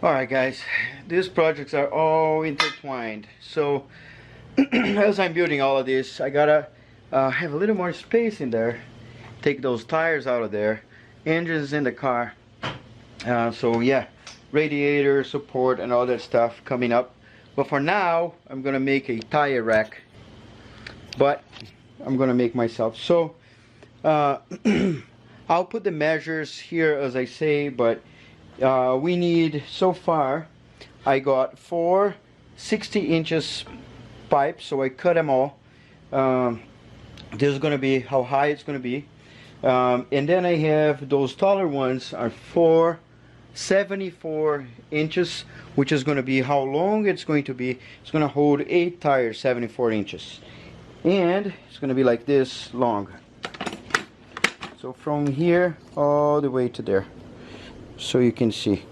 Alright guys, these projects are all intertwined. So as I'm building all of this, I gotta have a little more space in there. Take those tires out of there. Engines in the car. So yeah, radiator support and all that stuff coming up. But for now, I'm gonna make a tire rack. But I'm gonna make myself. So I'll put the measures here as I say, but we need, so far I got 4 60 inches pipes, so I cut them all. This is going to be how high it's going to be, and then I have those taller ones are 4 74 inches, which is going to be how long it's going to be. It's going to hold 8 tires, 74 inches, and it's going to be like this long. So from here all the way to there, so you can see.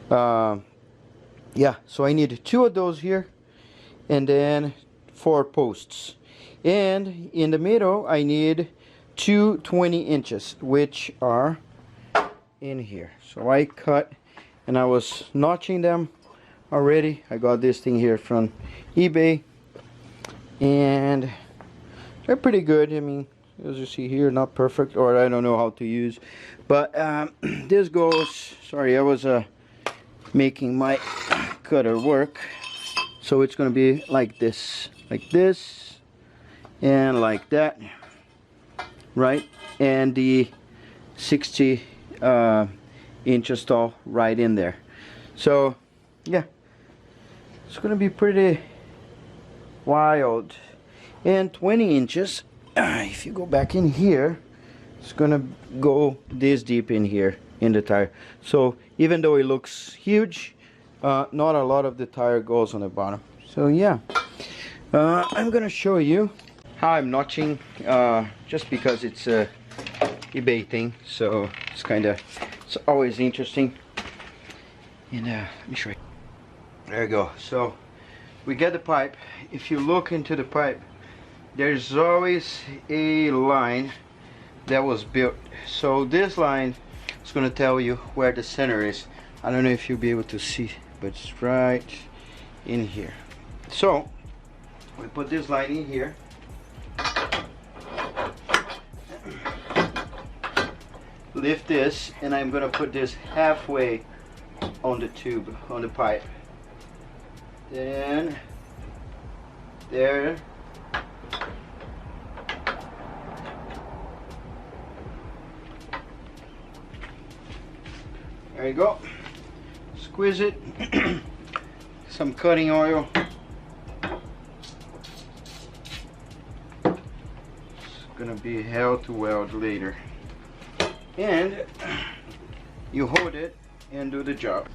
Yeah, so I need 2 of those here, and then 4 posts, and in the middle I need 2 20 inches, which are in here. So I cut, and I was notching them already. I got this thing here from eBay, and they're pretty good. I mean, as you see here, not perfect, or I don't know how to use, but this goes, sorry, I was making my cutter work, so it's going to be like this, and like that, right, and the 60 inches tall right in there. So yeah, it's going to be pretty wild. And 20 inches, if you go back in here, it's gonna go this deep in here in the tire. So even though it looks huge, not a lot of the tire goes on the bottom. So yeah, I'm gonna show you how I'm notching, just because it's a eBay thing, so it's always interesting. And let me show you. There you go. So we get the pipe. If you look into the pipe, there's always a line that was built. So this line is going to tell you where the center is. I don't know if you'll be able to see, but it's right in here. So we put this line in here, lift this, and I'm going to put this halfway on the tube, on the pipe. Then there, there you go. Squeeze it. Some cutting oil. It's gonna be hell to weld later. And you hold it and do the job.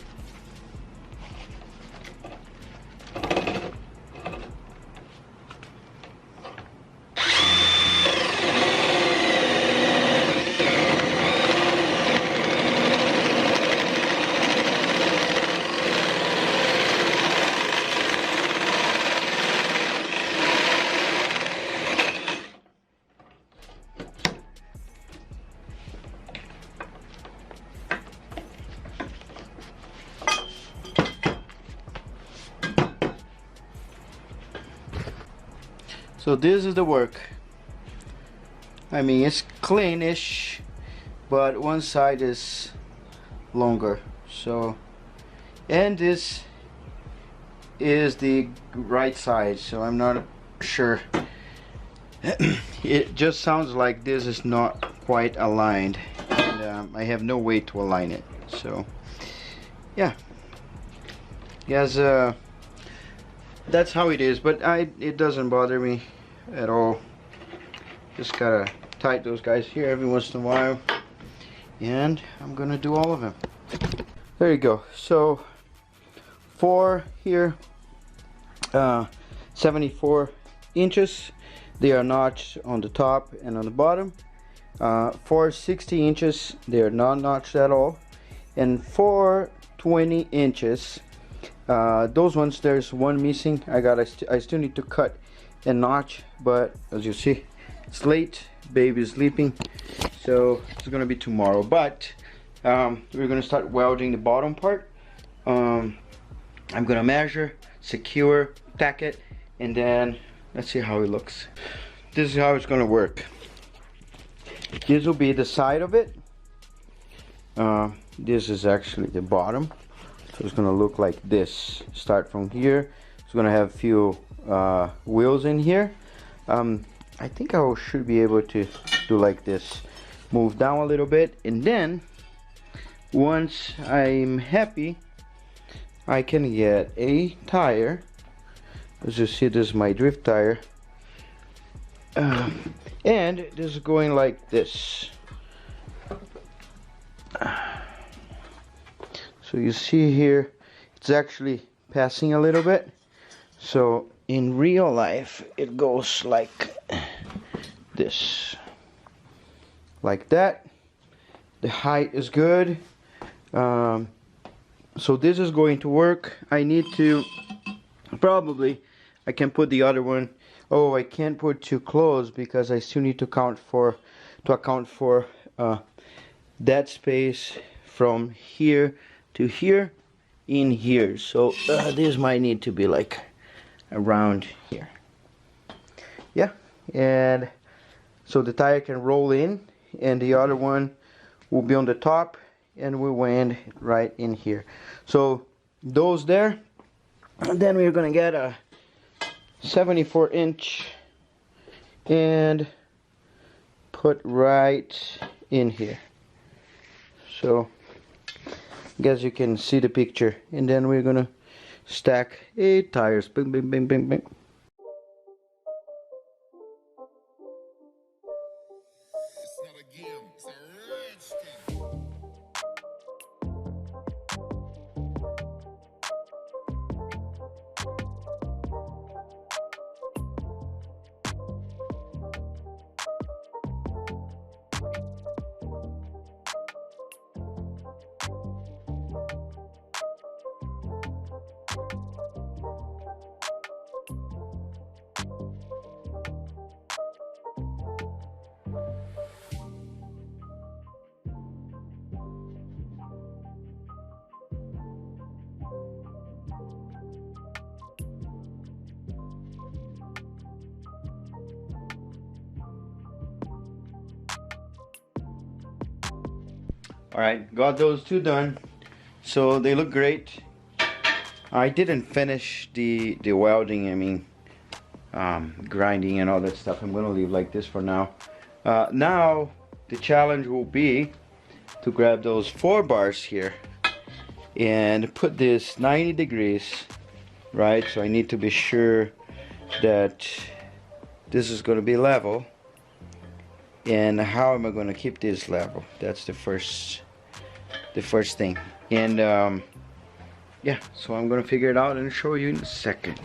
So this is the work. I mean, it's cleanish, but one side is longer. So, and this is the right side, so I'm not sure. It just sounds like this is not quite aligned, and I have no way to align it. So yeah, yes, that's how it is, but it doesn't bother me at all. Just gotta tighten those guys here every once in a while, and I'm gonna do all of them. There you go. So 4 here, 74 inches. They are notched on the top and on the bottom. 4 60 inches, they are not notched at all, and 4 20 inches. Those ones, there's one missing. I still need to cut and notch, but as you see, it's late, baby's sleeping, so it's gonna be tomorrow. But we're gonna start welding the bottom part. I'm gonna measure, secure, tack it, and then let's see how it looks. This is how it's gonna work. This will be the side of it. This is actually the bottom, so it's gonna look like this. Start from here. It's gonna have a few wheels in here. I think I should be able to do like this. Move down a little bit, and then once I'm happy, I can get a tire. As you see, this is my drift tire, and this is going like this. So you see here, it's actually passing a little bit. So in real life, it goes like this, like that. The height is good. So this is going to work. I need to probably, I can put the other one. Oh, I can't put too close because I still need to account for that space from here to here in here. So this might need to be like around here. Yeah, and so the tire can roll in, and the other one will be on the top, and we'll end right in here. So those there, and then we're gonna get a 74-inch and put right in here. So I guess you can see the picture, and then we're gonna stack 8 tires. Bing, bing, bing, bing, bing. It's not a game, it's a rich thing. Alright, got those 2 done. So they look great. I didn't finish the welding, I mean grinding and all that stuff. I'm gonna leave like this for now. Now the challenge will be to grab those 4 bars here and put this 90 degrees, right? So I need to be sure that this is gonna be level. And how am I going to keep this level? That's the first thing. And yeah, so I'm going to figure it out and show you in a second.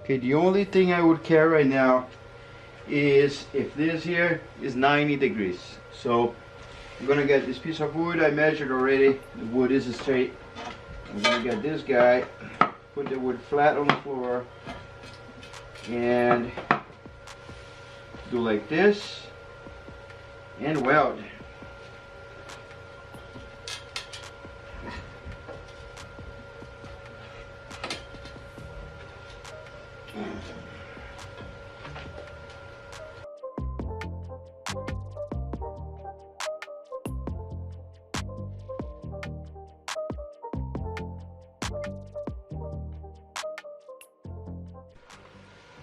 Okay, the only thing I would care right now is if this here is 90 degrees. So I'm going to get this piece of wood. I measured already. The wood is straight. I'm going to get this guy, put the wood flat on the floor, and do like this. And weld.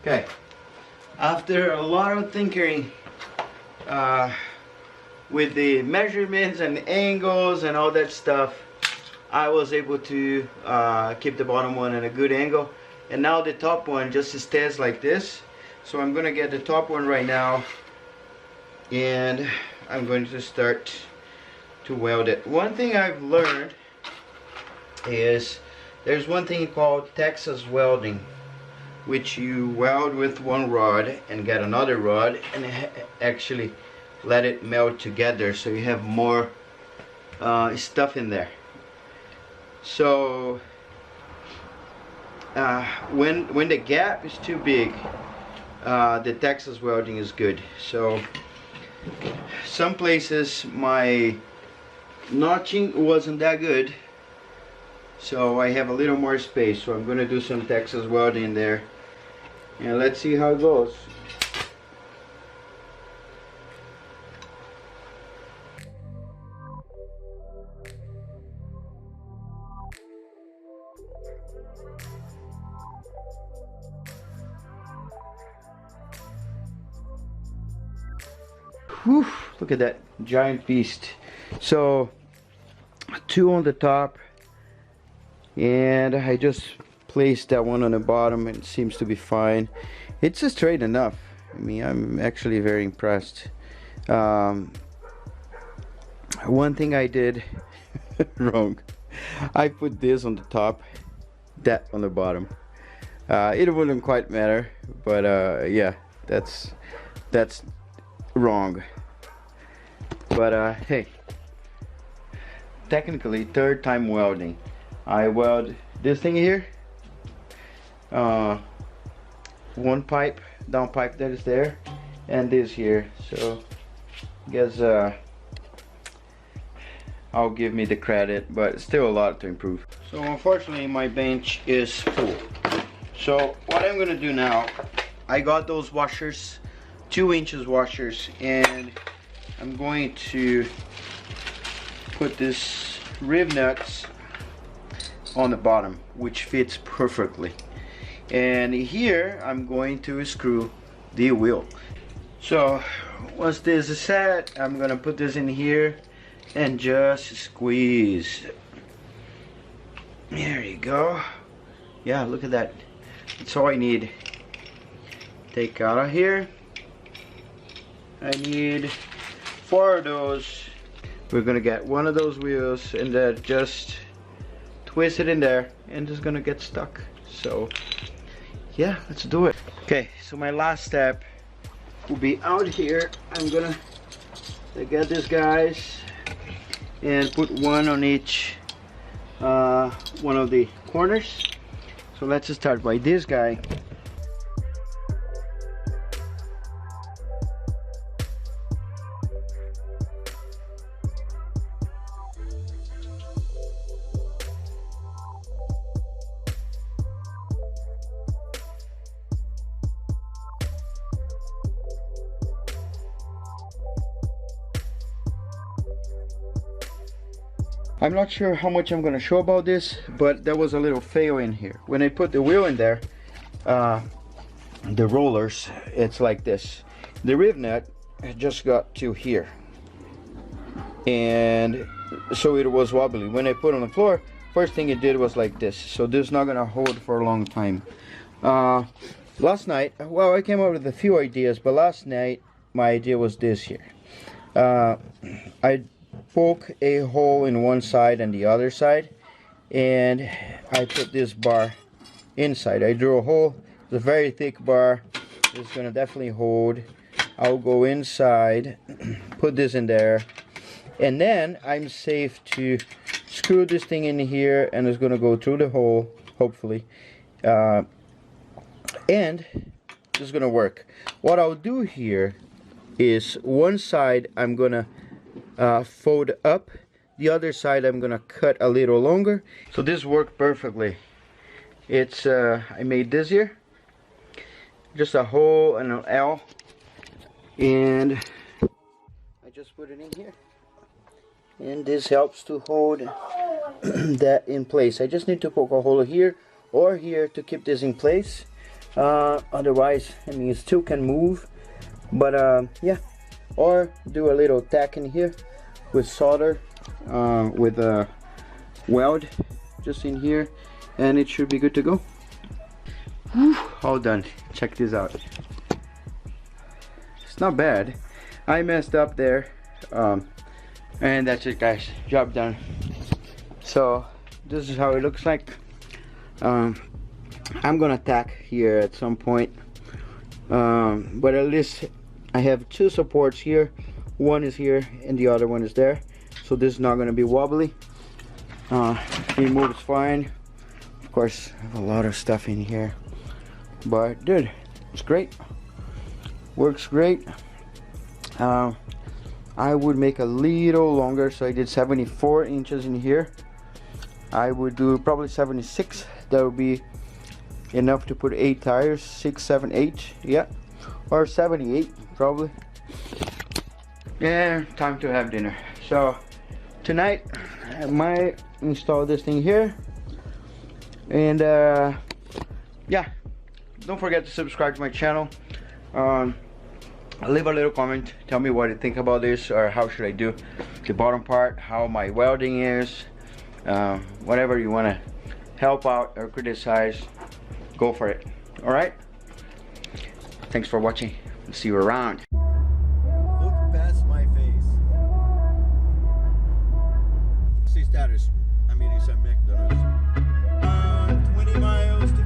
Okay, after a lot of thinking with the measurements and angles and all that stuff, I was able to keep the bottom one at a good angle, and now the top one just stands like this. So I'm gonna get the top one right now, and I'm going to start to weld it. One thing I've learned is there's one thing called Texas welding, which you weld with one rod and get another rod and actually let it meld together, so you have more stuff in there. So when the gap is too big, the Texas welding is good. So some places my notching wasn't that good, so I have a little more space, so I'm gonna do some Texas welding there, and let's see how it goes. Whew, look at that giant beast. So 2 on the top, and I just placed that one on the bottom, and it seems to be fine. It's just straight enough. I mean, I'm actually very impressed. One thing I did wrong, I put this on the top, that on the bottom. It wouldn't quite matter, but yeah, that's wrong. But hey, technically 3rd time welding. I weld this thing here, one pipe, down pipe that is there, and this here. So I guess I'll give me the credit, but still a lot to improve. So unfortunately my bench is full. So what I'm gonna do now, I got those washers, 2 inches washers, and I'm going to put this rib nuts on the bottom, which fits perfectly. And here I'm going to screw the wheel. So once this is set, I'm gonna put this in here and just squeeze. There you go. Yeah, look at that. That's all I need. Take out of here. I need 4 of those. We're gonna get one of those wheels and then just twist it in there, and it's gonna get stuck. So yeah, let's do it. Okay, so my last step will be out here. I'm gonna get these guys and put one on each one of the corners. So let's start by this guy. I'm not sure how much I'm gonna show about this, but there was a little fail in here. When I put the wheel in there, the rollers, it's like this. The rib nut just got to here, and so it was wobbly. When I put it on the floor, first thing it did was like this. So this is not gonna hold for a long time. Last night, well, I came up with a few ideas, but last night my idea was this here. I poke a hole in one side and the other side, and I put this bar inside. I drew a hole. It's a very thick bar. It's gonna definitely hold. I'll go inside, put this in there, and then I'm safe to screw this thing in here, and it's gonna go through the hole, hopefully, and this is gonna work. What I'll do here is one side I'm gonna fold up, the other side I'm gonna cut a little longer. So this worked perfectly. It's I made this here, just a hole and an L, and I just put it in here, and this helps to hold that in place. I just need to poke a hole here or here to keep this in place. Otherwise, I mean, it still can move, but yeah, or do a little tack in here with solder, with a weld just in here, and it should be good to go. Whew, all done. Check this out. It's not bad. I messed up there, and that's it, guys. Job done. So this is how it looks like. I'm gonna tack here at some point, but at least I have 2 supports here. One is here and the other one is there, so this is not going to be wobbly. It moves fine. Of course, I have a lot of stuff in here, but dude, it's great. Works great. I would make a little longer, so I did 74 inches in here. I would do probably 76. That would be enough to put 8 tires, 6, 7, 8, yeah, or 78 probably. Yeah, time to have dinner. So tonight I might install this thing here, and yeah, don't forget to subscribe to my channel. Leave a little comment, tell me what you think about this, or how should I do the bottom part, how my welding is, whatever you want to help out or criticize, go for it. All right, thanks for watching. See you around. Look past my face. See status. I mean, it's at McDonald's. 20 miles to